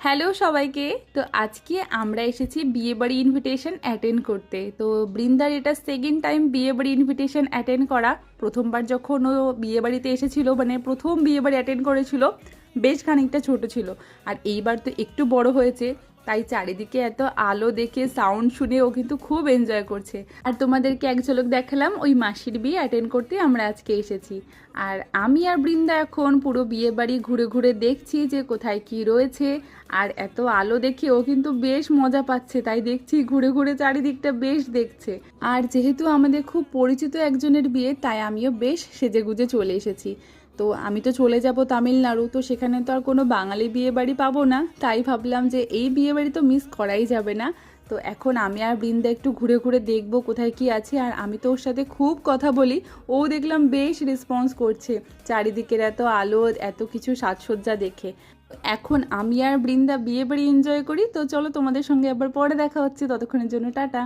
Hello সবাইকে। তো আজকে আমরা এসেছি বিয়েবাড়ি ইনভিটেশন অ্যাটেন্ড করতে। তো বৃন্দার এটা সেকেন্ড টাইম বিয়েবাড়ি ইনভিটেশন অ্যাটেন্ড করা। প্রথমবার যখন ও বিয়েবাড়িতে এসেছিল, মানে প্রথম বিয়েবাড়ি অ্যাটেন্ড করেছিল, বেশ খানিকটা ছোট ছিল। আর এইবার তো একটু বড় হয়েছে, তাই চারিদিকে এত আলো দেখে সাউন্ড শুনে ও কিন্তু খুব এনজয় করছে। আর তোমাদেরকে এক ঝলক দেখালাম ওই মাসির বিয়ে অ্যাটেন্ড করতে আমরা আজকে এসেছি। আর আমি আর বৃন্দা এখন পুরো বিয়ে বাড়ি ঘুরে ঘুরে দেখছি যে কোথায় কি রয়েছে। আর এত আলো দেখে ও কিন্তু বেশ মজা পাচ্ছে, তাই দেখছি ঘুরে ঘুরে চারিদিকটা বেশ দেখছে। আর যেহেতু আমাদের খুব পরিচিত একজনের বিয়ে, তাই আমিও বেশ সেজেগুজে চলে এসেছি। তো আমি তো চলে যাব তামিলনাড়ু, তো সেখানে তো আর কোনো বাঙালি বিয়ে বাড়ি পাবো না, তাই ভাবলাম যে এই বিয়ে বাড়ি তো মিস করাই যাবে না। তো এখন আমি আর বৃন্দা একটু ঘুরে ঘুরে দেখবো কোথায় কি আছে। আর আমি তো ওর সাথে খুব কথা বলি, ও দেখলাম বেশ রেসপন্স করছে চারিদিকের এত আলো, এত কিছু সাজসজ্জা দেখে। এখন আমি আর বৃন্দা বিয়ে বাড়ি এনজয় করি। তো চলো, তোমাদের সঙ্গে আবার পরে দেখা হচ্ছে, ততক্ষণের জন্য টাটা।